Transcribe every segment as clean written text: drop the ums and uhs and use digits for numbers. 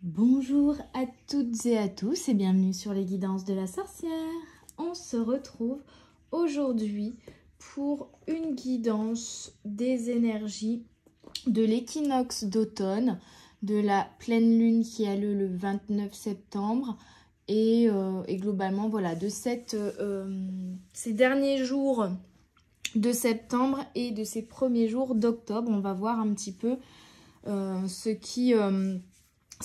Bonjour à toutes et à tous et bienvenue sur les guidances de la sorcière. On se retrouve aujourd'hui pour une guidance des énergies de l'équinoxe d'automne, de la pleine lune qui a lieu le 29 septembre et globalement voilà de ces derniers jours de septembre et de ces premiers jours d'octobre. On va voir un petit peu ce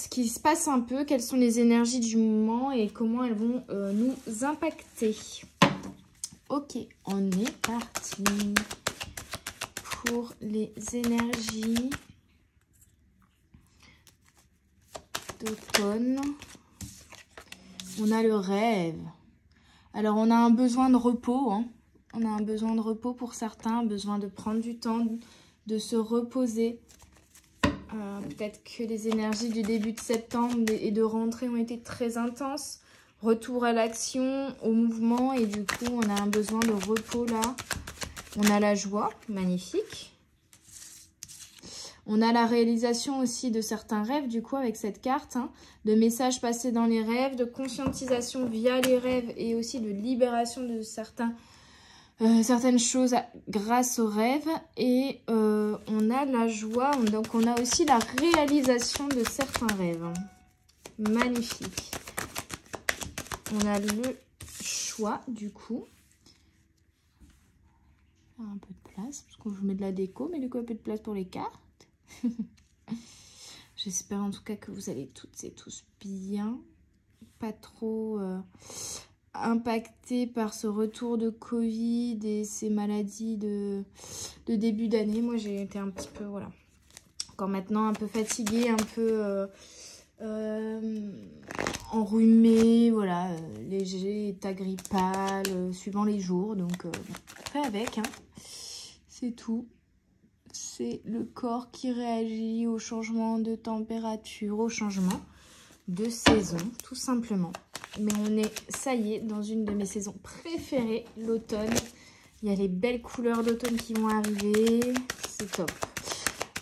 qui se passe un peu, quelles sont les énergies du moment et comment elles vont nous impacter. Ok, on est parti pour les énergies d'automne. On a le rêve. Alors, on a un besoin de repos. Hein. On a un besoin de repos pour certains, besoin de prendre du temps, de se reposer. Peut-être que les énergies du début de septembre et de rentrée ont été très intenses. Retour à l'action, au mouvement et du coup, on a un besoin de repos là. On a la joie, magnifique. On a la réalisation aussi de certains rêves du coup avec cette carte. Hein, de messages passés dans les rêves, de conscientisation via les rêves et aussi de libération de certaines choses grâce aux rêves. Et on a la joie, donc on a aussi la réalisation de certains rêves. Magnifique. On a le choix du coup. Un peu de place, parce qu'on vous met de la déco, mais du coup un peu de place pour les cartes. J'espère en tout cas que vous allez toutes et tous bien. Pas trop impacté par ce retour de Covid et ces maladies de début d'année. Moi, j'ai été un petit peu, voilà, encore maintenant un peu fatiguée, un peu enrhumée, voilà, léger, état grippal, suivant les jours. Donc, après avec, hein, c'est tout. C'est le corps qui réagit au changement de température, au changement de saison, tout simplement. Mais on est, ça y est, dans une de mes saisons préférées, l'automne. Il y a les belles couleurs d'automne qui vont arriver. C'est top.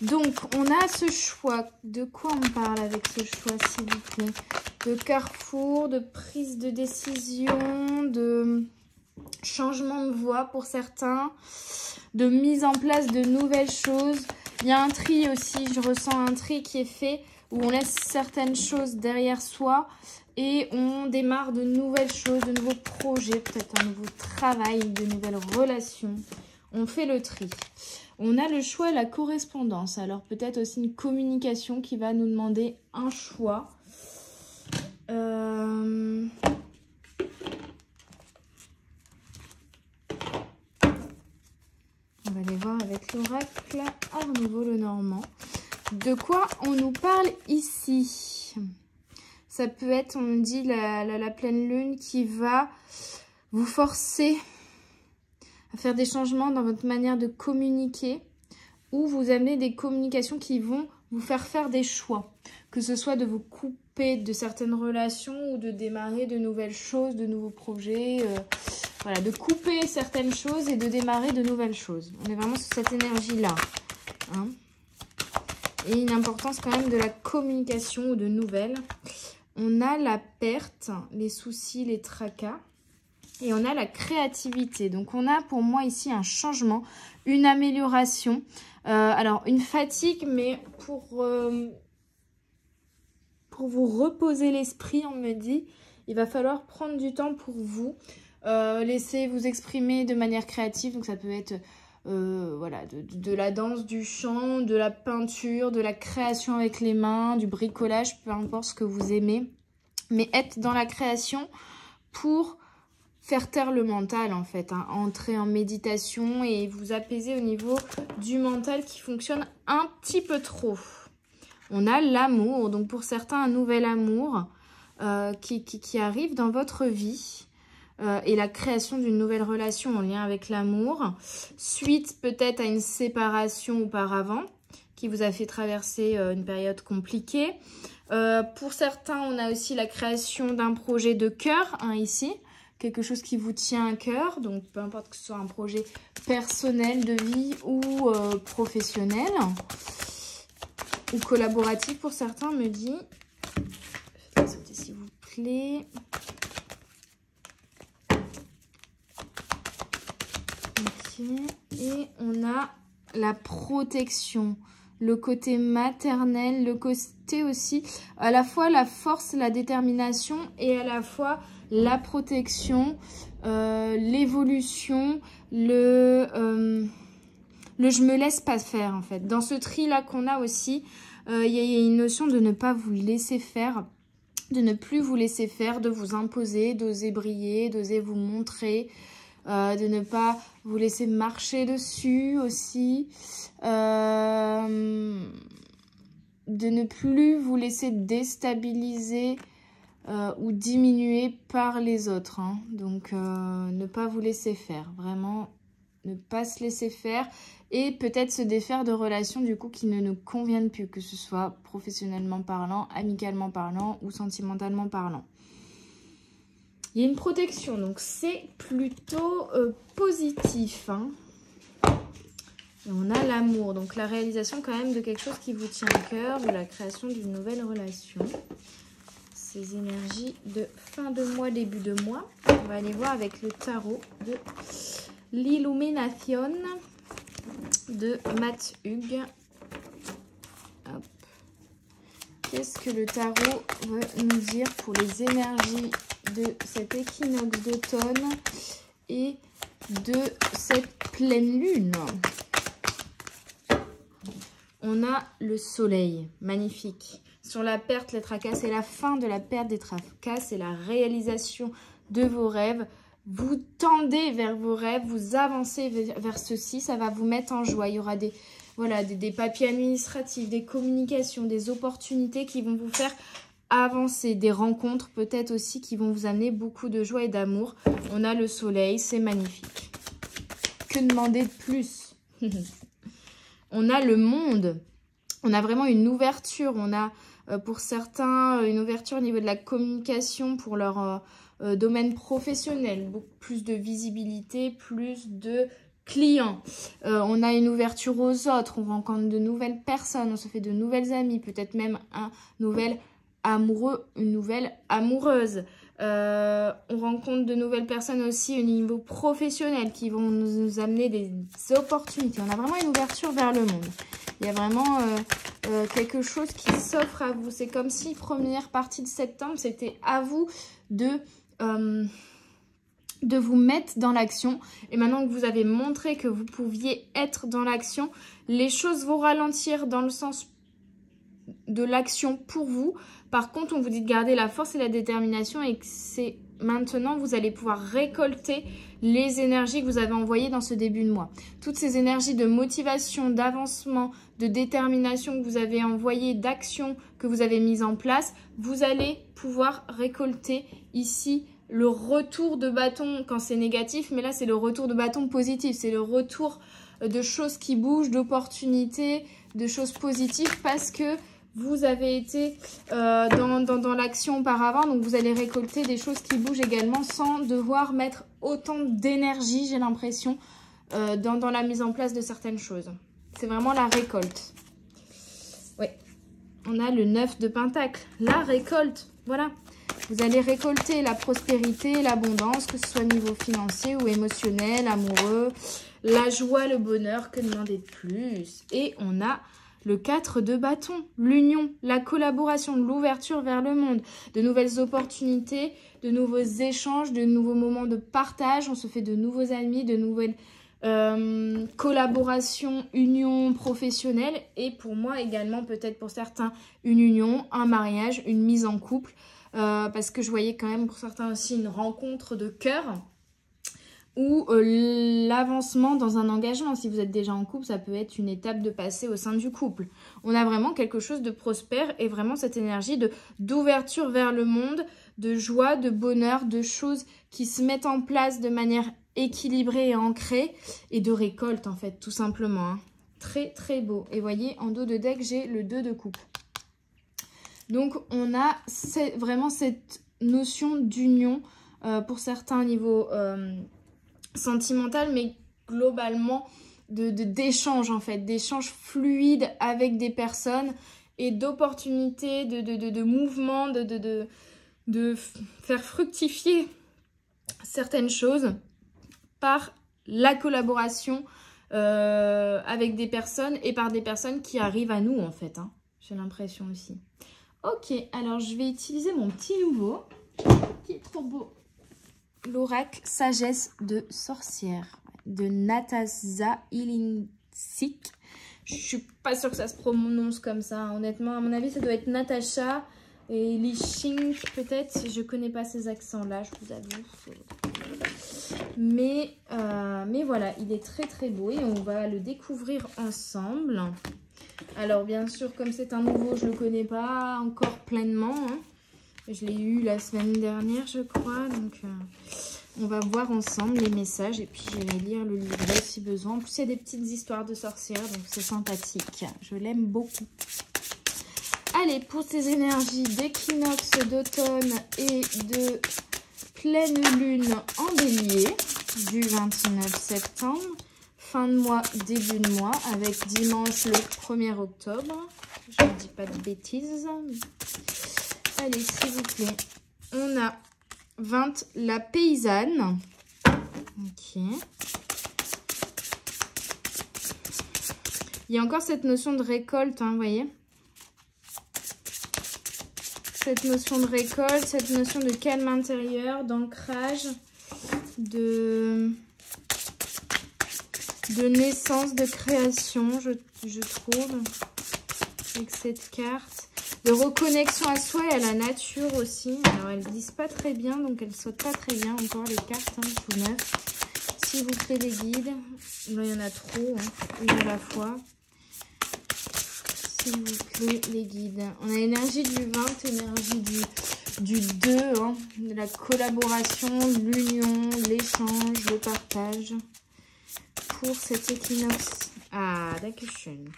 Donc, on a ce choix. De quoi on parle avec ce choix, s'il vous plaît? De carrefour, de prise de décision, de changement de voie pour certains, de mise en place de nouvelles choses. Il y a un tri aussi, je ressens un tri qui est fait où on laisse certaines choses derrière soi et on démarre de nouvelles choses, de nouveaux projets, peut-être un nouveau travail, de nouvelles relations. On fait le tri. On a le choix et la correspondance. Alors peut-être aussi une communication qui va nous demander un choix. On va aller voir avec l'oracle Art Nouveau Lenormand. De quoi on nous parle ici? Ça peut être, on me dit, la pleine lune qui va vous forcer à faire des changements dans votre manière de communiquer ou vous amener des communications qui vont vous faire des choix. Que ce soit de vous couper de certaines relations ou de démarrer de nouvelles choses, de nouveaux projets. Voilà, de couper certaines choses et de démarrer de nouvelles choses. On est vraiment sur cette énergie-là. Hein, et une importance quand même de la communication ou de nouvelles. On a la perte, les soucis, les tracas. Et on a la créativité. Donc, on a pour moi ici un changement, une amélioration. Alors, une fatigue, mais pour vous reposer l'esprit, on me dit, il va falloir prendre du temps pour vous. Laissez vous exprimer de manière créative. Donc, ça peut être voilà, de la danse, du chant, de la peinture, de la création avec les mains, du bricolage, peu importe ce que vous aimez. Mais être dans la création pour faire taire le mental en fait, hein, entrer en méditation et vous apaiser au niveau du mental qui fonctionne un petit peu trop. On a l'amour, donc pour certains un nouvel amour qui arrive dans votre vie et la création d'une nouvelle relation en lien avec l'amour, suite peut-être à une séparation auparavant qui vous a fait traverser une période compliquée. Pour certains, on a aussi la création d'un projet de cœur, hein, ici. Quelque chose qui vous tient à cœur, donc peu importe que ce soit un projet personnel de vie ou professionnel ou collaboratif pour certains, me dit. clés. Ok. Et on a la protection, le côté maternel, le côté aussi, à la fois la force, la détermination et à la fois la protection, l'évolution, le je me laisse pas faire en fait. Dans ce tri là qu'on a aussi, il y a une notion de ne pas vous laisser faire, de ne plus vous laisser faire, de vous imposer, d'oser briller, d'oser vous montrer, de ne pas vous laisser marcher dessus aussi, de ne plus vous laisser déstabiliser ou diminuer par les autres. Hein. Donc, ne pas vous laisser faire, vraiment, ne pas se laisser faire et peut-être se défaire de relations du coup qui ne nous conviennent plus, que ce soit professionnellement parlant, amicalement parlant ou sentimentalement parlant. Il y a une protection, donc c'est plutôt positif. Hein. Et on a l'amour, donc la réalisation quand même de quelque chose qui vous tient à cœur, ou la création d'une nouvelle relation. Ces énergies de fin de mois, début de mois. On va aller voir avec le tarot de l'Illumination de Matt Hughes. Hop. Qu'est-ce que le tarot veut nous dire pour les énergies de cet équinoxe d'automne et de cette pleine lune? On a le soleil, magnifique. Sur la perte, les tracas, c'est la fin de la perte des tracas, c'est la réalisation de vos rêves. Vous tendez vers vos rêves, vous avancez vers ceci, ça va vous mettre en joie. Il y aura des papiers administratifs, des communications, des opportunités qui vont vous faire avancer, des rencontres peut-être aussi qui vont vous amener beaucoup de joie et d'amour. On a le soleil, c'est magnifique. Que demander de plus? On a le monde, on a vraiment une ouverture, on a pour certains une ouverture au niveau de la communication pour leur domaine professionnel, beaucoup plus de visibilité, plus de clients. On a une ouverture aux autres, on rencontre de nouvelles personnes, on se fait de nouvelles amies, peut-être même un nouvel amoureux, une nouvelle amoureuse. On rencontre de nouvelles personnes aussi au niveau professionnel qui vont nous amener des opportunités. On a vraiment une ouverture vers le monde. Il y a vraiment quelque chose qui s'offre à vous. C'est comme si première partie de septembre, c'était à vous de vous mettre dans l'action. Et maintenant que vous avez montré que vous pouviez être dans l'action, les choses vont ralentir dans le sens de l'action pour vous. Par contre, on vous dit de garder la force et la détermination et que c'est maintenant, vous allez pouvoir récolter les énergies que vous avez envoyées dans ce début de mois. Toutes ces énergies de motivation, d'avancement, de détermination que vous avez envoyées, d'action que vous avez mises en place, vous allez pouvoir récolter ici le retour de bâton quand c'est négatif, mais là c'est le retour de bâton positif, c'est le retour de choses qui bougent, d'opportunités, de choses positives parce que vous avez été dans l'action auparavant, donc vous allez récolter des choses qui bougent également sans devoir mettre autant d'énergie, j'ai l'impression, dans la mise en place de certaines choses. C'est vraiment la récolte. Oui, on a le 9 de Pentacle, la récolte, voilà. Vous allez récolter la prospérité, l'abondance, que ce soit au niveau financier ou émotionnel, amoureux, la joie, le bonheur, que demander de plus. Et on a le 4 de bâton, l'union, la collaboration, l'ouverture vers le monde, de nouvelles opportunités, de nouveaux échanges, de nouveaux moments de partage. On se fait de nouveaux amis, de nouvelles collaborations, unions professionnelles. Et pour moi également, peut-être pour certains, une union, un mariage, une mise en couple. Parce que je voyais quand même pour certains aussi une rencontre de cœur ou l'avancement dans un engagement. Si vous êtes déjà en couple, ça peut être une étape de passer au sein du couple. On a vraiment quelque chose de prospère et vraiment cette énergie d'ouverture vers le monde, de joie, de bonheur, de choses qui se mettent en place de manière équilibrée et ancrée et de récolte en fait, tout simplement. Hein. Très très beau. Et voyez, en dos de deck, j'ai le 2 de coupe. Donc, on a vraiment cette notion d'union pour certains niveaux sentimental, mais globalement d'échange en fait, d'échange fluide avec des personnes et d'opportunités, de mouvements, de faire fructifier certaines choses par la collaboration avec des personnes et par des personnes qui arrivent à nous en fait, hein. J'ai l'impression aussi. Ok, alors je vais utiliser mon petit nouveau qui est trop beau. L'oracle Sagesse de sorcière de Natasha Ilinsik. Je suis pas sûre que ça se prononce comme ça, hein. Honnêtement, à mon avis, ça doit être Natasha et Lishink peut-être. Je connais pas ces accents-là, je vous avoue. Mais voilà, il est très très beau et on va le découvrir ensemble. Alors bien sûr, comme c'est un nouveau, je le connais pas encore pleinement, hein. Je l'ai eu la semaine dernière, je crois. Donc, on va voir ensemble les messages. Et puis, je vais lire le livret si besoin. En plus, il y a des petites histoires de sorcières. Donc, c'est sympathique. Je l'aime beaucoup. Allez, pour ces énergies d'équinoxe d'automne et de pleine lune en bélier du 29 septembre. Fin de mois, début de mois. Avec dimanche le 1er octobre. Je ne dis pas de bêtises. Allez, s'il vous plaît, on a 20, la paysanne. Ok. Il y a encore cette notion de récolte, hein, vous voyez. Cette notion de récolte, cette notion de calme intérieur, d'ancrage, de naissance, de création, je trouve, avec cette carte. De reconnexion à soi et à la nature aussi. Alors, elles ne disent pas très bien, donc elles ne sautent pas très bien. Encore les cartes, hein, tout neuf. S'il vous plaît, les guides. Là, il y en a trop, hein, une à la fois. S'il vous plaît, les guides. On a l'énergie du 20, l'énergie du 2, hein, de la collaboration, l'union, l'échange, le partage. Pour cet équinoxe. Ah, dankeschön.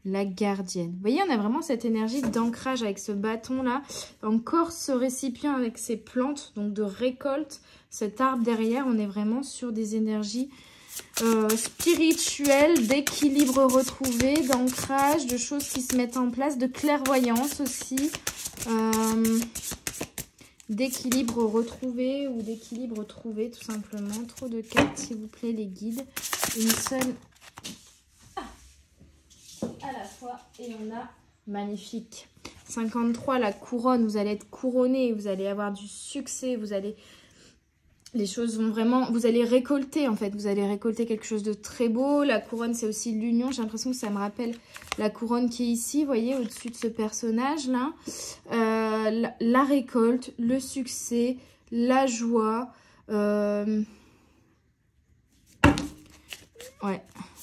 La gardienne. Vous voyez, on a vraiment cette énergie d'ancrage avec ce bâton-là. Encore ce récipient avec ses plantes, donc de récolte. Cet arbre derrière, on est vraiment sur des énergies spirituelles, d'équilibre retrouvé, d'ancrage, de choses qui se mettent en place, de clairvoyance aussi. D'équilibre retrouvé ou d'équilibre trouvé, tout simplement. Trop de cartes, s'il vous plaît, les guides. Une seule... à la fois et on a magnifique 53, la couronne. Vous allez être couronné, vous allez avoir du succès, vous allez, les choses vont vraiment, vous allez récolter en fait, vous allez récolter quelque chose de très beau. La couronne, c'est aussi l'union. J'ai l'impression que ça me rappelle la couronne qui est ici, vous voyez, au-dessus de ce personnage là. La récolte, le succès, la joie, ouais,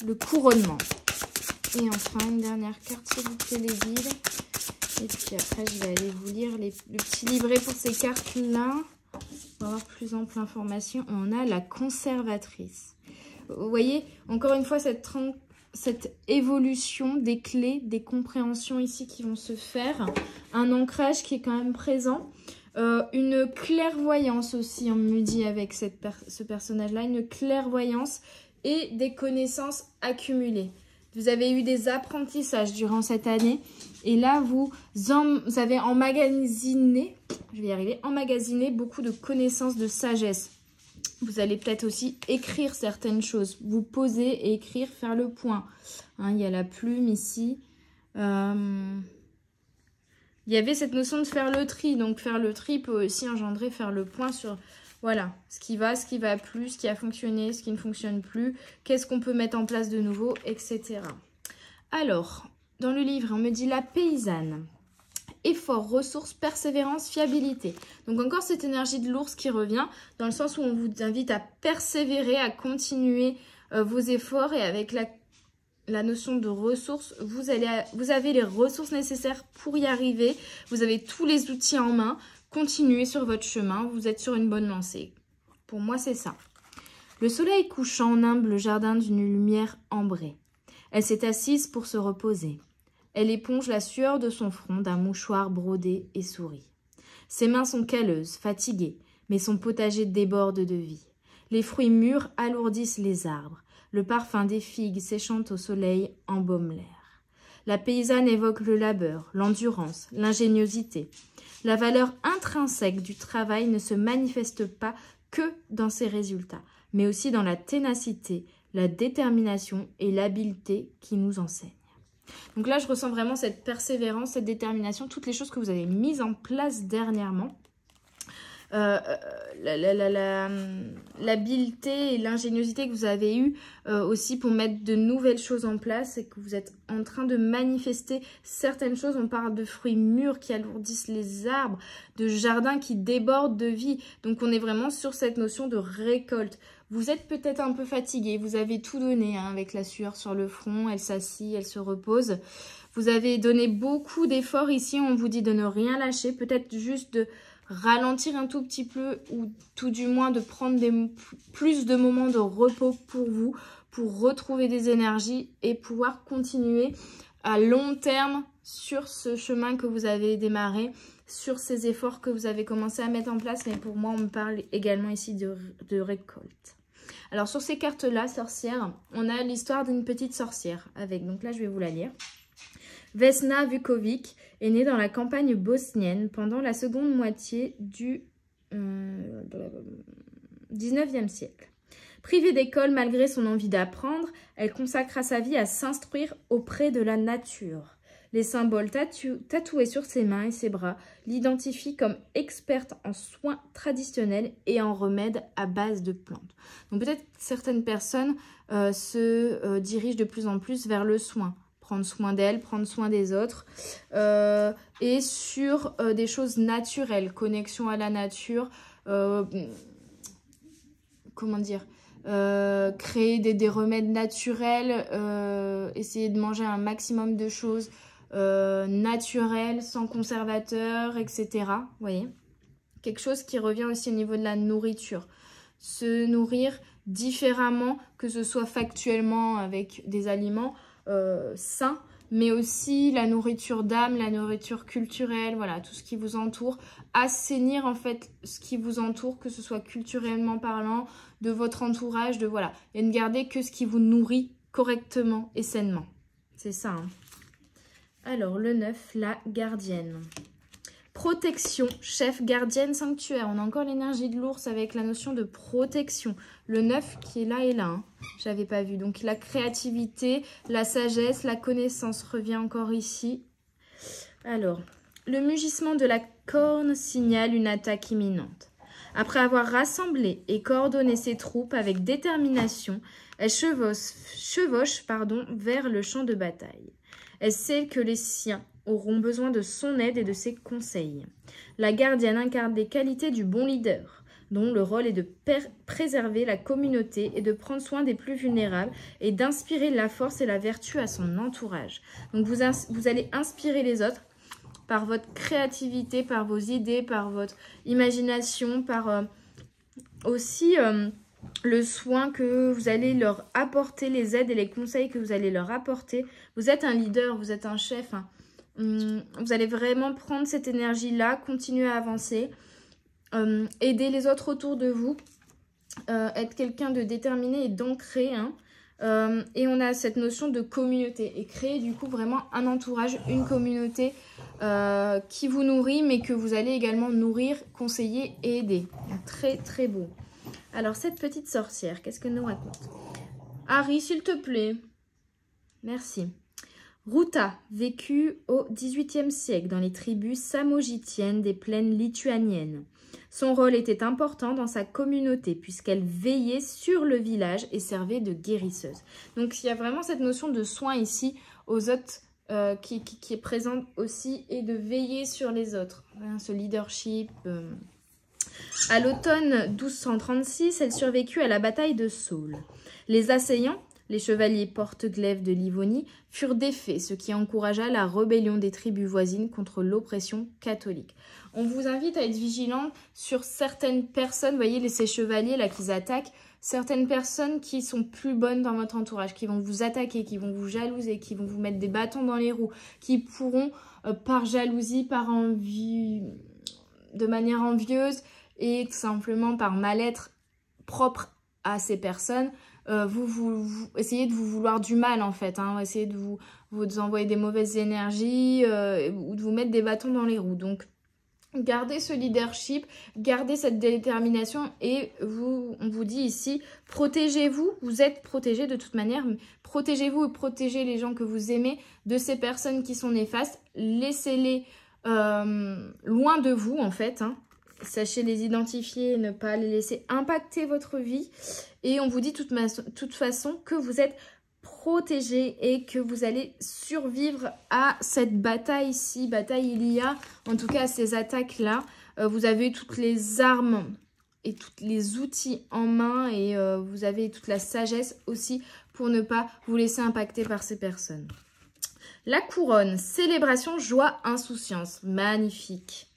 le couronnement. Et enfin, une dernière carte, s'il vous plaît, les guides. Et puis après, je vais aller vous lire le petit livret pour ces cartes-là. Pour avoir plus ample information. On a la conservatrice. Vous voyez, encore une fois, cette évolution des clés, des compréhensions ici qui vont se faire. Un ancrage qui est quand même présent. Une clairvoyance aussi, on me dit, avec ce personnage-là. Une clairvoyance et des connaissances accumulées. Vous avez eu des apprentissages durant cette année. Et là, vous avez emmagasiné, je vais y arriver, emmagasiné beaucoup de connaissances, de sagesse. Vous allez peut-être aussi écrire certaines choses. Vous poser et écrire, faire le point. Hein, il y a la plume ici. Il y avait cette notion de faire le tri. Donc, faire le tri peut aussi engendrer faire le point sur... Voilà, ce qui va plus, ce qui a fonctionné, ce qui ne fonctionne plus, qu'est-ce qu'on peut mettre en place de nouveau, etc. Alors, dans le livre, on me dit la paysanne. Effort, ressources, persévérance, fiabilité. Donc encore cette énergie de l'ours qui revient, dans le sens où on vous invite à persévérer, à continuer vos efforts. Et avec la notion de ressources, vous avez les ressources nécessaires pour y arriver. Vous avez tous les outils en main. Continuez sur votre chemin, vous êtes sur une bonne lancée. Pour moi, c'est ça. Le soleil couchant nimbe le jardin d'une lumière ambrée. Elle s'est assise pour se reposer. Elle éponge la sueur de son front d'un mouchoir brodé et sourit. Ses mains sont calleuses, fatiguées, mais son potager déborde de vie. Les fruits mûrs alourdissent les arbres. Le parfum des figues séchant au soleil embaume l'air. La paysanne évoque le labeur, l'endurance, l'ingéniosité. La valeur intrinsèque du travail ne se manifeste pas que dans ses résultats, mais aussi dans la ténacité, la détermination et l'habileté qui nous enseignent. Donc là, je ressens vraiment cette persévérance, cette détermination, toutes les choses que vous avez mises en place dernièrement. L'habileté et l'ingéniosité que vous avez eue aussi pour mettre de nouvelles choses en place et que vous êtes en train de manifester certaines choses. On parle de fruits mûrs qui alourdissent les arbres, de jardins qui débordent de vie. Donc on est vraiment sur cette notion de récolte. Vous êtes peut-être un peu fatigué, vous avez tout donné hein, avec la sueur sur le front, elle s'assit, elle se repose. Vous avez donné beaucoup d'efforts ici, on vous dit de ne rien lâcher, peut-être juste de ralentir un tout petit peu ou tout du moins de prendre plus de moments de repos pour vous, pour retrouver des énergies et pouvoir continuer à long terme sur ce chemin que vous avez démarré, sur ces efforts que vous avez commencé à mettre en place. Mais pour moi, on me parle également ici de récolte. Alors sur ces cartes-là, sorcière, on a l'histoire d'une petite sorcière avec, donc là je vais vous la lire. Vesna Vukovic est née dans la campagne bosnienne pendant la seconde moitié du 19e siècle. Privée d'école malgré son envie d'apprendre, elle consacra sa vie à s'instruire auprès de la nature. Les symboles tatoués sur ses mains et ses bras l'identifient comme experte en soins traditionnels et en remèdes à base de plantes. Donc peut-être certaines personnes se dirigent de plus en plus vers le soin. Prendre soin d'elles, prendre soin des autres, et sur des choses naturelles, connexion à la nature, comment dire, créer des remèdes naturels, essayer de manger un maximum de choses naturelles, sans conservateurs, etc. Vous voyez, quelque chose qui revient aussi au niveau de la nourriture. Se nourrir différemment, que ce soit factuellement avec des aliments, sain, mais aussi la nourriture d'âme, la nourriture culturelle, voilà, tout ce qui vous entoure, assainir en fait ce qui vous entoure, que ce soit culturellement parlant, de votre entourage, de voilà, et ne garder que ce qui vous nourrit correctement et sainement. C'est ça, hein. Alors, le 9, la gardienne. Protection, chef, gardienne, sanctuaire. On a encore l'énergie de l'ours avec la notion de protection. Le 9 qui est là et là. Hein. Je n'avais pas vu. Donc la créativité, la sagesse, la connaissance revient encore ici. Alors, le mugissement de la corne signale une attaque imminente. Après avoir rassemblé et coordonné ses troupes avec détermination, elle chevauche vers le champ de bataille. Elle sait que les siens auront besoin de son aide et de ses conseils. La gardienne incarne des qualités du bon leader, dont le rôle est de préserver la communauté et de prendre soin des plus vulnérables et d'inspirer la force et la vertu à son entourage. Donc vous allez inspirer les autres par votre créativité, par vos idées, par votre imagination, par aussi le soin que vous allez leur apporter, les aides et les conseils que vous allez leur apporter. Vous êtes un leader, vous êtes un chef, hein. Vous allez vraiment prendre cette énergie-là, continuer à avancer, aider les autres autour de vous, être quelqu'un de déterminé et d'ancré, hein. Et on a cette notion de communauté et créer du coup vraiment un entourage, une communauté qui vous nourrit mais que vous allez également nourrir, conseiller et aider. Donc, très très beau. Alors cette petite sorcière, qu'est-ce qu'elle nous raconte? Harry, s'il te plaît. Merci. Ruta vécut au XVIIIe siècle dans les tribus samogitiennes des plaines lituaniennes. Son rôle était important dans sa communauté puisqu'elle veillait sur le village et servait de guérisseuse. Donc il y a vraiment cette notion de soin ici aux autres qui est présente aussi et de veiller sur les autres. Hein, ce leadership. À l'automne 1236, elle survécut à la bataille de Saule. Les assaillants, les chevaliers porte-glaive de Livonie, furent défaits, ce qui encouragea la rébellion des tribus voisines contre l'oppression catholique. On vous invite à être vigilant sur certaines personnes, vous voyez ces chevaliers là qu'ils attaquent, certaines personnes qui sont plus bonnes dans votre entourage, qui vont vous attaquer, qui vont vous jalouser, qui vont vous mettre des bâtons dans les roues, qui pourront par jalousie, par envie, de manière envieuse et tout simplement par mal-être propre à ces personnes, vous essayez de vous vouloir du mal en fait, hein, essayez de vous envoyer des mauvaises énergies ou de vous mettre des bâtons dans les roues. Donc gardez ce leadership, gardez cette détermination et on vous dit ici, protégez-vous, vous êtes protégés de toute manière, protégez-vous et protégez les gens que vous aimez de ces personnes qui sont néfastes, laissez-les loin de vous en fait, hein. Sachez les identifier, ne pas les laisser impacter votre vie et on vous dit de toute façon que vous êtes protégé et que vous allez survivre à cette bataille-ci. Bataille il y a, en tout cas à ces attaques-là. Vous avez toutes les armes et tous les outils en main et vous avez toute la sagesse aussi pour ne pas vous laisser impacter par ces personnes. La couronne, célébration, joie, insouciance. Magnifique.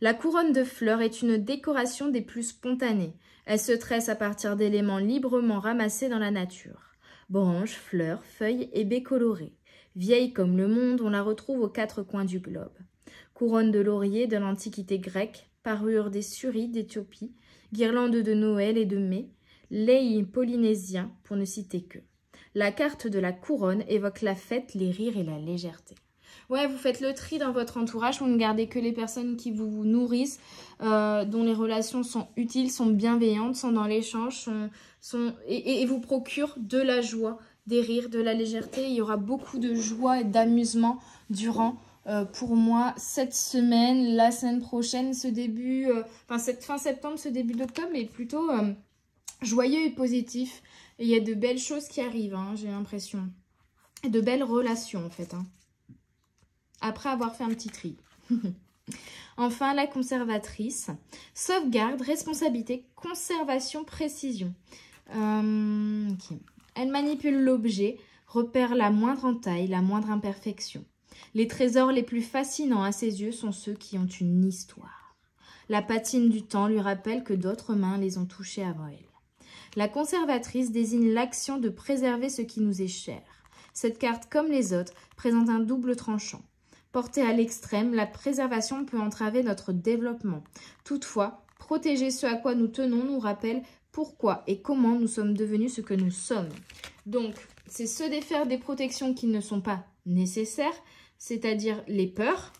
La couronne de fleurs est une décoration des plus spontanées. Elle se tresse à partir d'éléments librement ramassés dans la nature. Branches, fleurs, feuilles et baies colorées. Vieille comme le monde, on la retrouve aux quatre coins du globe. Couronne de laurier de l'Antiquité grecque, parure des Suris d'Éthiopie, guirlande de Noël et de mai, lei polynésien pour ne citer que. La carte de la couronne évoque la fête, les rires et la légèreté. Ouais, vous faites le tri dans votre entourage, vous ne gardez que les personnes qui vous nourrissent, dont les relations sont utiles, sont bienveillantes, sont dans l'échange, et vous procurent de la joie, des rires, de la légèreté. Il y aura beaucoup de joie et d'amusement durant, pour moi, cette semaine, la semaine prochaine, ce début, cette fin septembre, ce début d'octobre, mais plutôt joyeux et positif. Et il y a de belles choses qui arrivent, hein, j'ai l'impression. Et de belles relations, en fait, hein. Après avoir fait un petit tri. Enfin, la conservatrice. Sauvegarde, responsabilité, conservation, précision. Okay. Elle manipule l'objet, repère la moindre entaille, la moindre imperfection. Les trésors les plus fascinants à ses yeux sont ceux qui ont une histoire. La patine du temps lui rappelle que d'autres mains les ont touchés avant elle. La conservatrice désigne l'action de préserver ce qui nous est cher. Cette carte, comme les autres, présente un double tranchant. Portée à l'extrême, la préservation peut entraver notre développement. Toutefois, protéger ce à quoi nous tenons nous rappelle pourquoi et comment nous sommes devenus ce que nous sommes. Donc, c'est se défaire des protections qui ne sont pas nécessaires, c'est-à-dire les peurs.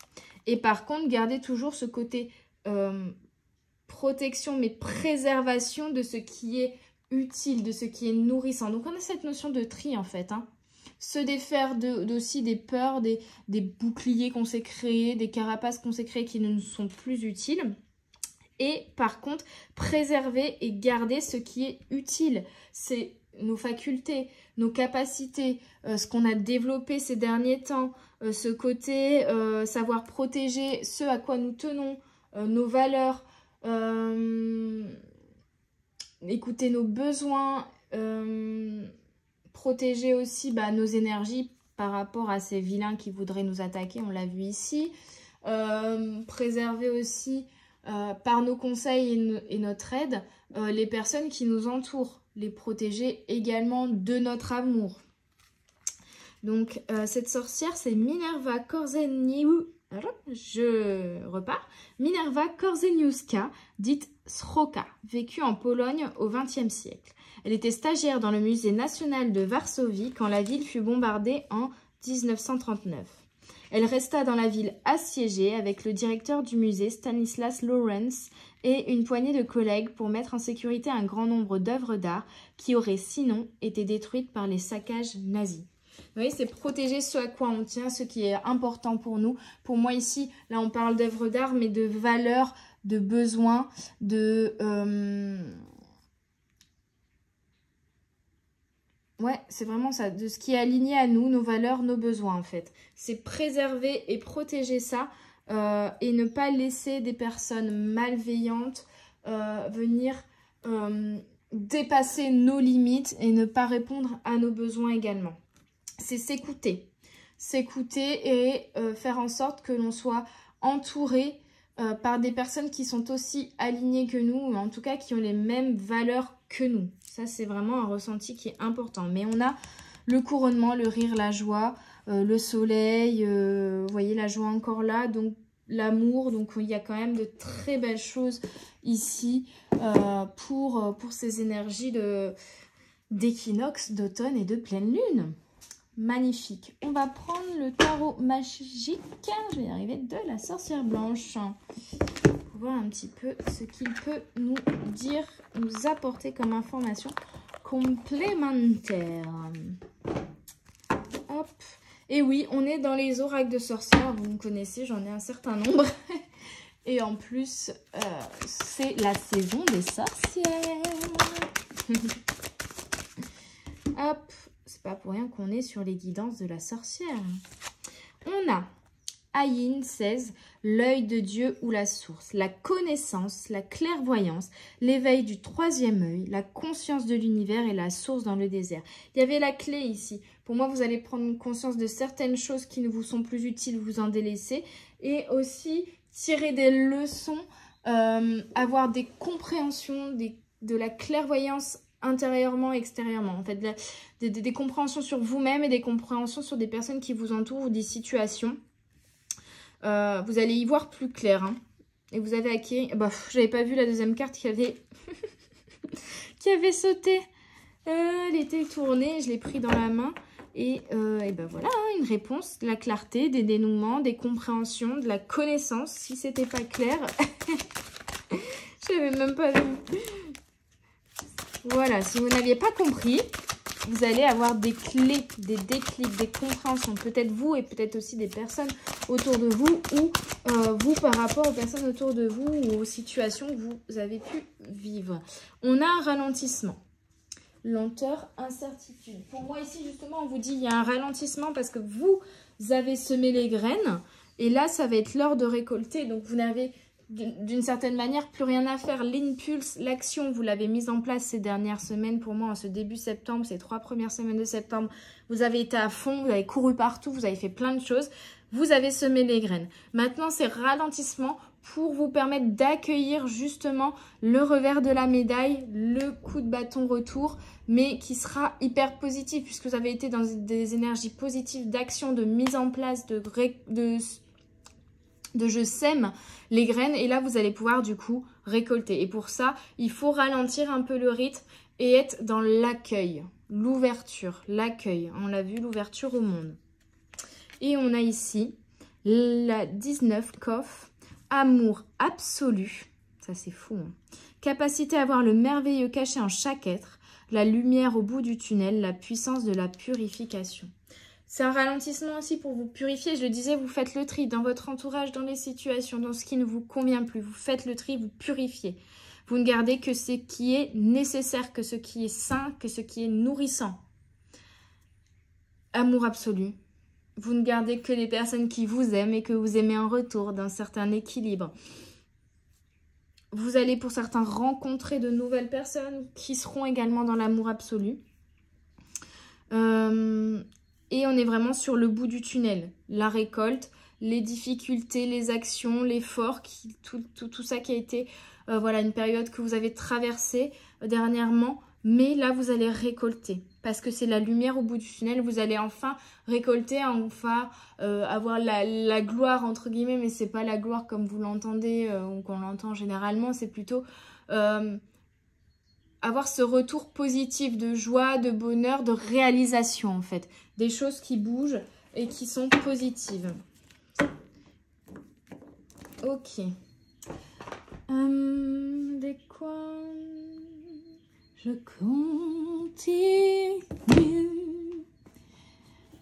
Et par contre, garder toujours ce côté protection, mais préservation de ce qui est utile, de ce qui est nourrissant. Donc, on a cette notion de tri, en fait, hein. Se défaire aussi des peurs, des boucliers qu'on s'est créés, des carapaces qu'on s'est créés qui ne nous sont plus utiles. Et par contre, préserver et garder ce qui est utile. C'est nos facultés, nos capacités, ce qu'on a développé ces derniers temps, ce côté savoir protéger ce à quoi nous tenons, nos valeurs, écouter nos besoins, protéger aussi nos énergies par rapport à ces vilains qui voudraient nous attaquer, on l'a vu ici. Préserver aussi par nos conseils et notre aide les personnes qui nous entourent. Les protéger également de notre amour. Donc cette sorcière c'est Minerva Korzeniowska. Minerva Korzeniowska, dite Sroka, vécue en Pologne au XXe siècle. Elle était stagiaire dans le musée national de Varsovie quand la ville fut bombardée en 1939. Elle resta dans la ville assiégée avec le directeur du musée Stanislas Lawrence et une poignée de collègues pour mettre en sécurité un grand nombre d'œuvres d'art qui auraient sinon été détruites par les saccages nazis. Vous voyez, c'est protéger ce à quoi on tient, ce qui est important pour nous. Pour moi ici, là on parle d'œuvres d'art, mais de valeurs, de besoins, Ouais, c'est vraiment ça, de ce qui est aligné à nous, nos valeurs, nos besoins en fait. C'est préserver et protéger ça et ne pas laisser des personnes malveillantes venir dépasser nos limites et ne pas répondre à nos besoins également. C'est s'écouter et faire en sorte que l'on soit entouré par des personnes qui sont aussi alignées que nous, ou en tout cas qui ont les mêmes valeurs que nous. Ça, c'est vraiment un ressenti qui est important. Mais on a le couronnement, le rire, la joie, le soleil, vous voyez la joie encore là, donc l'amour. Donc il y a quand même de très belles choses ici pour ces énergies d'équinoxe, d'automne et de pleine lune. Magnifique. On va prendre le tarot magique, je vais y arriver, de la sorcière blanche. Pour voir un petit peu ce qu'il peut nous dire, nous apporter comme information complémentaire. Hop. Et oui, on est dans les oracles de sorcières, vous me connaissez, j'en ai un certain nombre. Et en plus, c'est la saison des sorcières. Hop, c'est pas pour rien qu'on est sur les guidances de la sorcière. On a Ayin 16, l'œil de Dieu ou la source, la connaissance, la clairvoyance, l'éveil du troisième œil, la conscience de l'univers et la source dans le désert. Il y avait la clé ici. Pour moi, vous allez prendre conscience de certaines choses qui ne vous sont plus utiles, vous en délaisser. Et aussi tirer des leçons, avoir des compréhensions, de la clairvoyance intérieurement, extérieurement. En fait, des compréhensions sur vous-même et des compréhensions sur des personnes qui vous entourent ou des situations. Vous allez y voir plus clair. Hein. Et vous avez acquis... Bah, j'avais pas vu la deuxième carte qui avait... qui avait sauté. Elle était tournée, je l'ai pris dans la main. Et ben voilà, hein, une réponse, de la clarté, des dénouements, des compréhensions, de la connaissance. Si c'était pas clair, je n'avais même pas vu. Voilà, si vous n'aviez pas compris, vous allez avoir des clés, des déclics, des compréhensions. Peut-être vous et peut-être aussi des personnes autour de vous ou vous par rapport aux personnes autour de vous ou aux situations que vous avez pu vivre. On a un ralentissement. Lenteur, incertitude. Pour moi ici justement on vous dit il y a un ralentissement parce que vous avez semé les graines et là ça va être l'heure de récolter. Donc vous n'avez d'une certaine manière plus rien à faire. L'impulse, l'action, vous l'avez mise en place ces dernières semaines. Pour moi en ce début septembre, ces 3 premières semaines de septembre, vous avez été à fond, vous avez couru partout, vous avez fait plein de choses. Vous avez semé les graines. Maintenant c'est ralentissement pour vous permettre d'accueillir justement le revers de la médaille, le coup de bâton retour, mais qui sera hyper positif puisque vous avez été dans des énergies positives d'action, de mise en place, de je sème les graines et là vous allez pouvoir du coup récolter. Et pour ça, il faut ralentir un peu le rythme et être dans l'accueil, l'ouverture, l'accueil. On l'a vu, l'ouverture au monde. Et on a ici la 19 coffre. Amour absolu, ça c'est fou, hein. Capacité à voir le merveilleux caché en chaque être, la lumière au bout du tunnel, la puissance de la purification. C'est un ralentissement aussi pour vous purifier. Je le disais, vous faites le tri dans votre entourage, dans les situations, dans ce qui ne vous convient plus. Vous faites le tri, vous purifiez. Vous ne gardez que ce qui est nécessaire, que ce qui est sain, que ce qui est nourrissant. Amour absolu. Vous ne gardez que les personnes qui vous aiment et que vous aimez en retour, d'un certain équilibre. Vous allez pour certains rencontrer de nouvelles personnes qui seront également dans l'amour absolu. Et on est vraiment sur le bout du tunnel. La récolte, les difficultés, les actions, l'effort, tout ça qui a été voilà, une période que vous avez traversée dernièrement. Mais là, vous allez récolter parce que c'est la lumière au bout du tunnel. Vous allez enfin récolter, enfin avoir la gloire, entre guillemets, mais c'est pas la gloire comme vous l'entendez ou qu'on l'entend généralement. C'est plutôt avoir ce retour positif de joie, de bonheur, de réalisation en fait. Des choses qui bougent et qui sont positives. Ok. Des quoi? Je continue.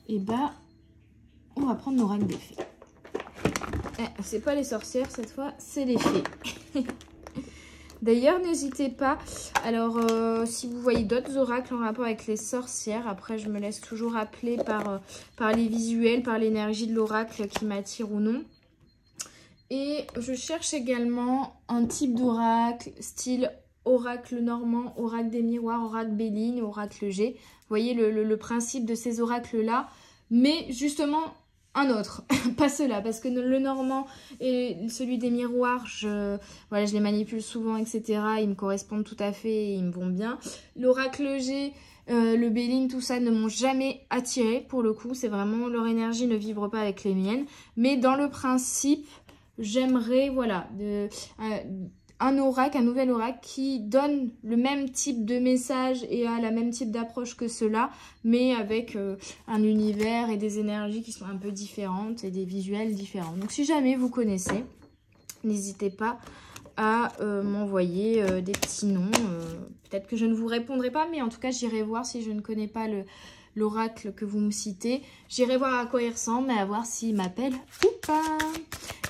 Et bah, on va prendre l'oracle des fées. C'est pas les sorcières cette fois, c'est les fées. D'ailleurs, n'hésitez pas. Alors, si vous voyez d'autres oracles en rapport avec les sorcières, après, je me laisse toujours appeler par les visuels, par l'énergie de l'oracle qui m'attire ou non. Et je cherche également un type d'oracle, style oracle normand, oracle des miroirs, oracle Béline, oracle G. Vous voyez le principe de ces oracles-là, mais justement un autre, pas ceux-là, parce que le normand et celui des miroirs, je les manipule souvent, etc. Ils me correspondent tout à fait et ils me vont bien. L'oracle G, le Béline, tout ça ne m'ont jamais attiré pour le coup. C'est vraiment, leur énergie ne vibre pas avec les miennes. Mais dans le principe, j'aimerais, voilà, un oracle, un nouvel oracle qui donne le même type de message et a la même type d'approche que cela, mais avec un univers et des énergies qui sont un peu différentes et des visuels différents. Donc si jamais vous connaissez, n'hésitez pas à m'envoyer des petits noms. Peut-être que je ne vous répondrai pas, mais en tout cas, j'irai voir si je ne connais pas l'oracle que vous me citez. J'irai voir à quoi il ressemble et à voir s'il m'appelle ou pas.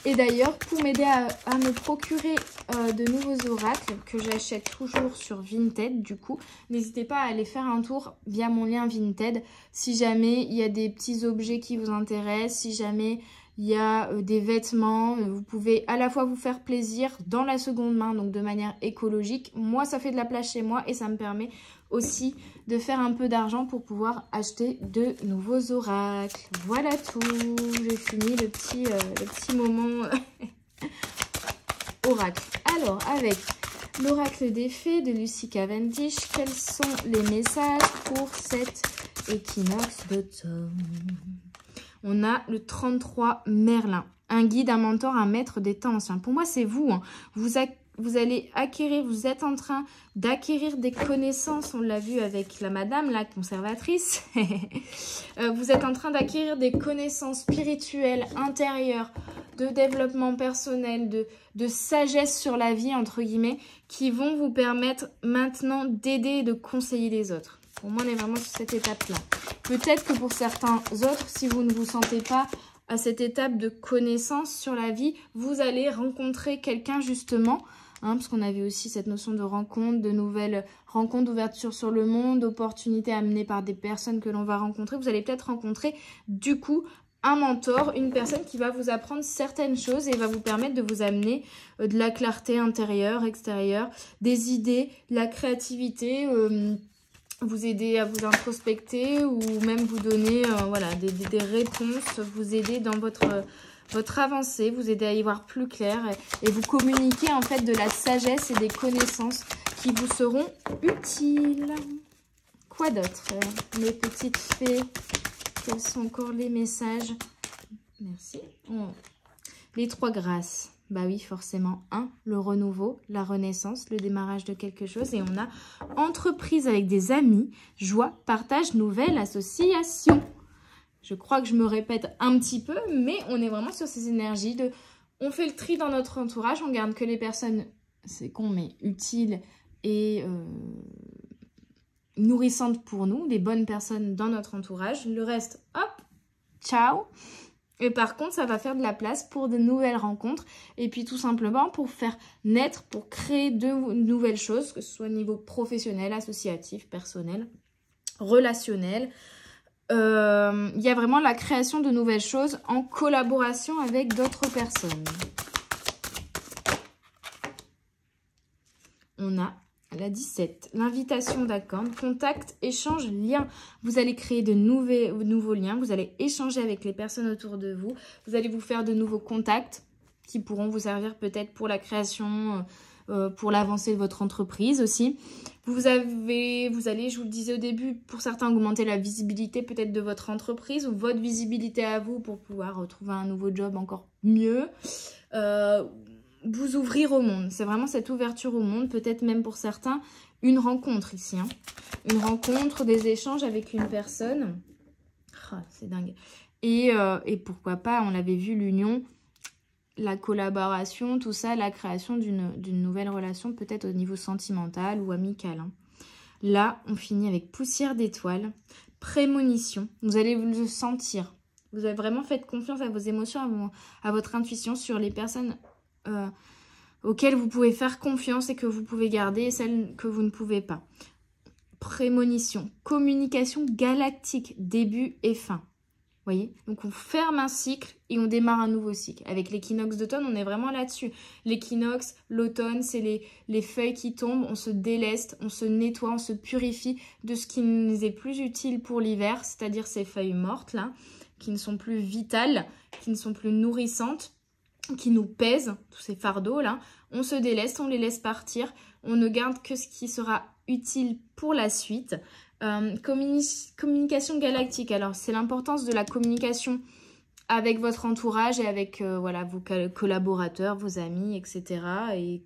Et d'ailleurs, pour m'aider à me procurer de nouveaux oracles que j'achète toujours sur Vinted, du coup, n'hésitez pas à aller faire un tour via mon lien Vinted. Si jamais il y a des petits objets qui vous intéressent, si jamais il y a des vêtements, vous pouvez à la fois vous faire plaisir dans la seconde main, donc de manière écologique. Moi, ça fait de la place chez moi et ça me permet aussi de faire un peu d'argent pour pouvoir acheter de nouveaux oracles. Voilà tout, j'ai fini le petit moment oracle. Alors, avec l'oracle des fées de Lucy Cavendish, quels sont les messages pour cet équinoxe d'automne? On a le 33 Merlin, un guide, un mentor, un maître des temps anciens. Pour moi, c'est vous. Hein. Vous allez acquérir, vous êtes en train d'acquérir des connaissances. On l'a vu avec la madame, la conservatrice. Vous êtes en train d'acquérir des connaissances spirituelles, intérieures, de développement personnel, de sagesse sur la vie, entre guillemets, qui vont vous permettre maintenant d'aider et de conseiller les autres. Pour moi, on est vraiment sur cette étape-là. Peut-être que pour certains autres, si vous ne vous sentez pas à cette étape de connaissance sur la vie, vous allez rencontrer quelqu'un justement, hein, parce qu'on avait aussi cette notion de rencontre, de nouvelles rencontres, d'ouverture sur le monde, d'opportunités amenées par des personnes que l'on va rencontrer. Vous allez peut-être rencontrer du coup un mentor, une personne qui va vous apprendre certaines choses et va vous permettre de vous amener de la clarté intérieure, extérieure, des idées, de la créativité, vous aider à vous introspecter ou même vous donner voilà, des réponses, vous aider dans votre avancée, vous aider à y voir plus clair et vous communiquer en fait de la sagesse et des connaissances qui vous seront utiles. Quoi d'autre, mes petites fées? Quels sont encore les messages? Merci. Oh. Les 3 grâces. Bah oui, forcément. 1, le renouveau, la renaissance, le démarrage de quelque chose. Et on a entreprise avec des amis, joie, partage, nouvelle association. Je crois que je me répète un petit peu, mais on est vraiment sur ces énergies de... On fait le tri dans notre entourage, on garde que les personnes, c'est con, mais utiles et nourrissantes pour nous, les bonnes personnes dans notre entourage. Le reste, hop, ciao. Et par contre, ça va faire de la place pour de nouvelles rencontres. Et puis tout simplement pour faire naître, pour créer de nouvelles choses, que ce soit au niveau professionnel, associatif, personnel, relationnel. Il y a vraiment la création de nouvelles choses en collaboration avec d'autres personnes. On a la 17, l'invitation d'accord, contact, échange, lien. Vous allez créer de nouveaux liens, vous allez échanger avec les personnes autour de vous, vous allez vous faire de nouveaux contacts qui pourront vous servir peut-être pour la création, pour l'avancée de votre entreprise aussi. Vous allez, je vous le disais au début, pour certains augmenter la visibilité peut-être de votre entreprise ou votre visibilité à vous pour pouvoir retrouver un nouveau job encore mieux. Vous ouvrir au monde. C'est vraiment cette ouverture au monde, peut-être même pour certains, une rencontre ici. Hein. Une rencontre, des échanges avec une personne. Oh, c'est dingue. Et pourquoi pas, on l'avait vu, l'union, la collaboration, tout ça, la création d'une nouvelle relation, peut-être au niveau sentimental ou amical. Hein. Là, on finit avec poussière d'étoiles, prémonition. Vous allez le sentir. Vous avez vraiment fait confiance à vos émotions, à votre intuition sur les personnes auxquelles vous pouvez faire confiance et que vous pouvez garder et celles que vous ne pouvez pas. Prémonition, communication galactique, début et fin. Vous voyez? Donc on ferme un cycle et on démarre un nouveau cycle. Avec l'équinoxe d'automne, on est vraiment là-dessus. L'équinoxe, l'automne, c'est les feuilles qui tombent, on se déleste, on se nettoie, on se purifie de ce qui nous est plus utile pour l'hiver, c'est-à-dire ces feuilles mortes là, qui ne sont plus vitales, qui ne sont plus nourrissantes, qui nous pèsent, tous ces fardeaux là, on se déleste, on les laisse partir, on ne garde que ce qui sera utile pour la suite. Communication galactique, alors c'est l'importance de la communication avec votre entourage et avec voilà, vos collaborateurs, vos amis, etc. Et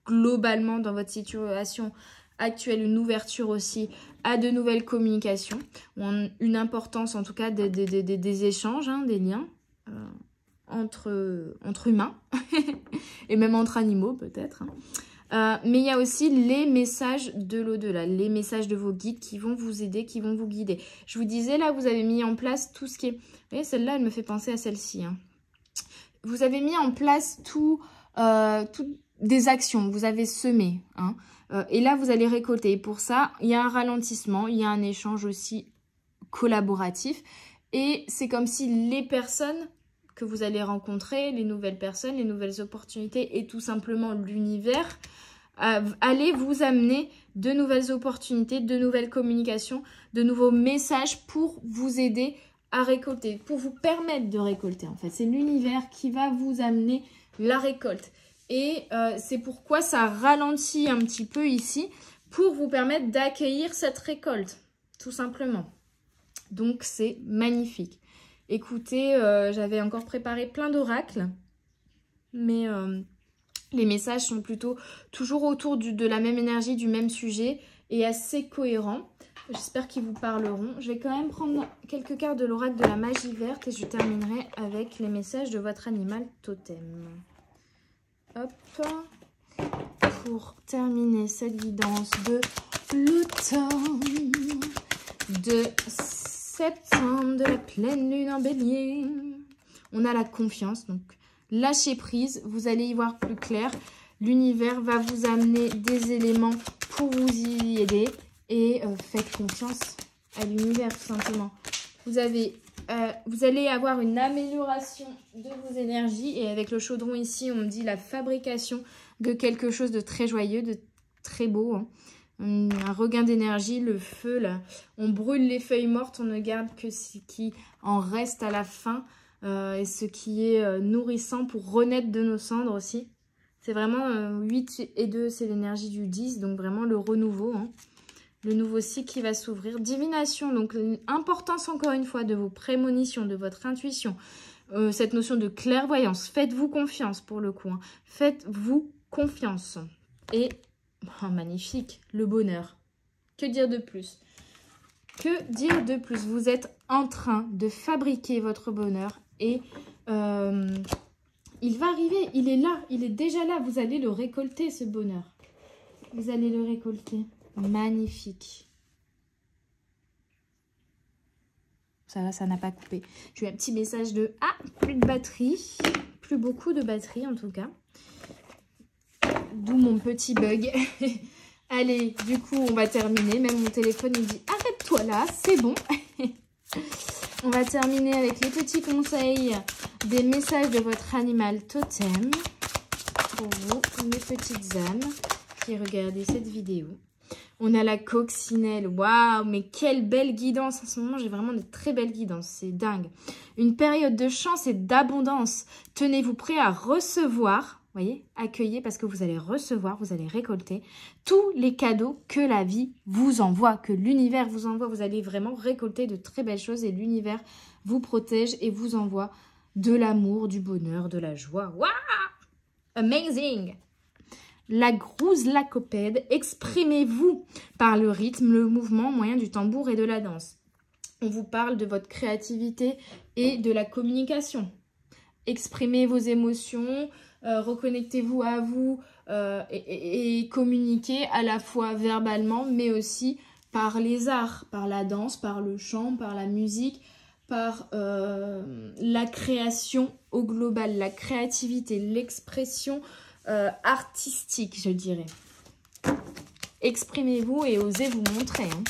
globalement dans votre situation actuelle une ouverture aussi à de nouvelles communications, ou une importance en tout cas des échanges, hein, des liens entre humains et même entre animaux peut-être. Hein. Mais il y a aussi les messages de l'au-delà, les messages de vos guides qui vont vous aider, qui vont vous guider. Je vous disais là, vous avez mis en place tout ce qui est... Vous voyez, celle-là, elle me fait penser à celle-ci. Hein. Vous avez mis en place tout des actions, vous avez semé. Hein. Et là, vous allez récolter. Et pour ça, il y a un ralentissement, il y a un échange aussi collaboratif. Et c'est comme si les personnes que vous allez rencontrer, les nouvelles personnes, les nouvelles opportunités et tout simplement l'univers allez vous amener de nouvelles opportunités, de nouvelles communications, de nouveaux messages pour vous aider à récolter, pour vous permettre de récolter en fait. C'est l'univers qui va vous amener la récolte. Et c'est pourquoi ça ralentit un petit peu ici pour vous permettre d'accueillir cette récolte, tout simplement. Donc c'est magnifique. Écoutez, j'avais encore préparé plein d'oracles, mais les messages sont plutôt toujours autour de la même énergie, du même sujet et assez cohérents. J'espère qu'ils vous parleront. Je vais quand même prendre quelques cartes de l'oracle de la magie verte et je terminerai avec les messages de votre animal totem. Hop, pour terminer cette guidance de l'automne, de septembre, de la pleine lune en bélier. On a la confiance, donc lâchez prise, vous allez y voir plus clair. L'univers va vous amener des éléments pour vous y aider et faites confiance à l'univers tout simplement. Vous allez avoir une amélioration de vos énergies et avec le chaudron ici, on me dit la fabrication de quelque chose de très joyeux, de très beau. Hein. Un regain d'énergie, le feu, là. On brûle les feuilles mortes, on ne garde que ce qui en reste à la fin et ce qui est nourrissant pour renaître de nos cendres aussi. C'est vraiment 8 et 2, c'est l'énergie du 10, donc vraiment le renouveau. Hein. Le nouveau cycle qui va s'ouvrir. Divination, donc l'importance encore une fois de vos prémonitions, de votre intuition. Cette notion de clairvoyance. Faites-vous confiance pour le coup. Hein. Faites-vous confiance. Et, oh, magnifique, le bonheur. Que dire de plus? Que dire de plus? Vous êtes en train de fabriquer votre bonheur et il va arriver, il est là, il est déjà là. Vous allez le récolter, ce bonheur. Vous allez le récolter. Magnifique. Ça n'a pas coupé. J'ai eu un petit message de... Ah, plus de batterie. Plus beaucoup de batterie en tout cas. D'où mon petit bug. Allez, du coup, on va terminer. Même mon téléphone, il dit arrête-toi là, c'est bon. On va terminer avec les petits conseils des messages de votre animal totem. Pour vous, mes petites âmes qui regardez cette vidéo. On a la coccinelle. Waouh, mais quelle belle guidance. En ce moment, j'ai vraiment de très belles guidances. C'est dingue. Une période de chance et d'abondance. Tenez-vous prêt à recevoir. Voyez, accueillez parce que vous allez recevoir, vous allez récolter tous les cadeaux que la vie vous envoie, que l'univers vous envoie. Vous allez vraiment récolter de très belles choses et l'univers vous protège et vous envoie de l'amour, du bonheur, de la joie. Waouh! Amazing! La grouse lacopède, exprimez-vous par le rythme, le mouvement, moyen du tambour et de la danse. On vous parle de votre créativité et de la communication. Exprimez vos émotions, reconnectez-vous à vous et communiquez à la fois verbalement, mais aussi par les arts, par la danse, par le chant, par la musique, par la création au global, la créativité, l'expression artistique, je dirais. Exprimez-vous et osez vous montrer. Hein.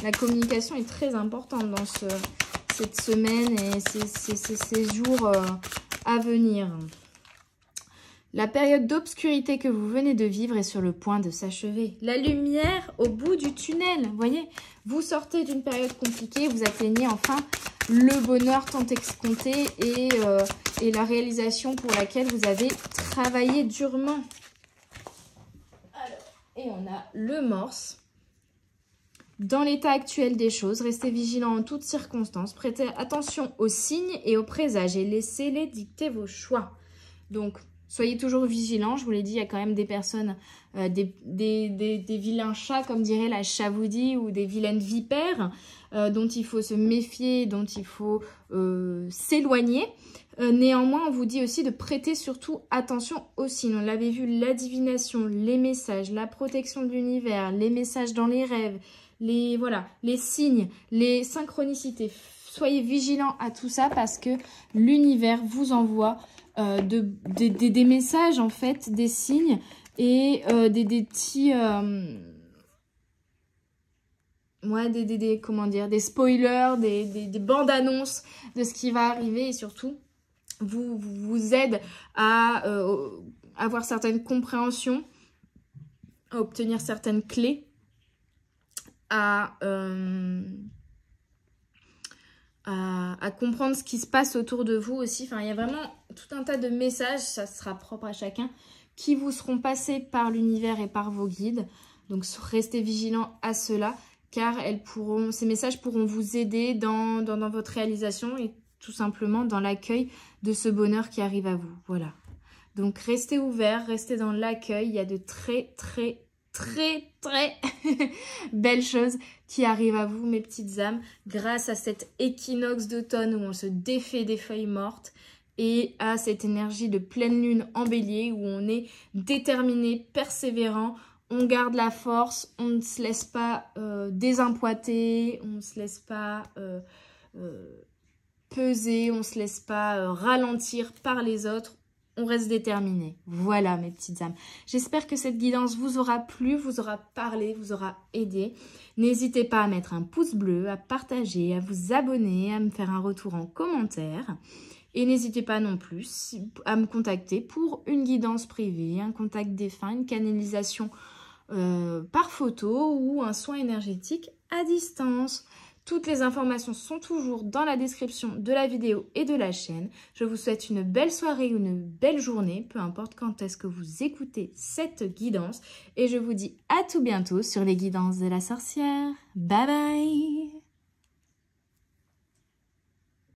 La communication est très importante dans cette semaine et ces jours à venir. La période d'obscurité que vous venez de vivre est sur le point de s'achever. La lumière au bout du tunnel, voyez, vous sortez d'une période compliquée, vous atteignez enfin le bonheur tant escompté et la réalisation pour laquelle vous avez travaillé durement. Alors, et on a le morse. Dans l'état actuel des choses, restez vigilants en toutes circonstances, prêtez attention aux signes et aux présages et laissez-les dicter vos choix. Donc, Soyez toujours vigilants, je vous l'ai dit, il y a quand même des personnes, des vilains chats, comme dirait la Chavoudi, ou des vilaines vipères, dont il faut se méfier, dont il faut s'éloigner. Néanmoins, on vous dit aussi de prêter surtout attention aux signes. On l'avait vu, la divination, les messages, la protection de l'univers, les messages dans les rêves, les signes, les synchronicités. Soyez vigilants à tout ça parce que l'univers vous envoie des messages, en fait, des signes et des petits... comment dire, des spoilers, des bandes annonces de ce qui va arriver et surtout vous aide à avoir certaines compréhensions, à obtenir certaines clés, à comprendre ce qui se passe autour de vous aussi. Enfin, il y a vraiment tout un tas de messages, ça sera propre à chacun, qui vous seront passés par l'univers et par vos guides. Donc, restez vigilants à cela, car ces messages pourront vous aider dans votre réalisation et tout simplement dans l'accueil de ce bonheur qui arrive à vous. Voilà. Donc, restez ouverts, restez dans l'accueil. Il y a de très, très, très, très belles choses qui arrivent à vous, mes petites âmes, grâce à cet équinoxe d'automne où on se défait des feuilles mortes et à cette énergie de pleine lune en bélier où on est déterminé, persévérant, on garde la force, on ne se laisse pas désempoîter, on ne se laisse pas peser, on ne se laisse pas ralentir par les autres. On reste déterminé. Voilà, mes petites âmes. J'espère que cette guidance vous aura plu, vous aura parlé, vous aura aidé. N'hésitez pas à mettre un pouce bleu, à partager, à vous abonner, à me faire un retour en commentaire. Et n'hésitez pas non plus à me contacter pour une guidance privée, un contact défunt, une canalisation par photo ou un soin énergétique à distance. Toutes les informations sont toujours dans la description de la vidéo et de la chaîne. Je vous souhaite une belle soirée ou une belle journée, peu importe quand est-ce que vous écoutez cette guidance. Et je vous dis à tout bientôt sur les guidances de la sorcière. Bye bye!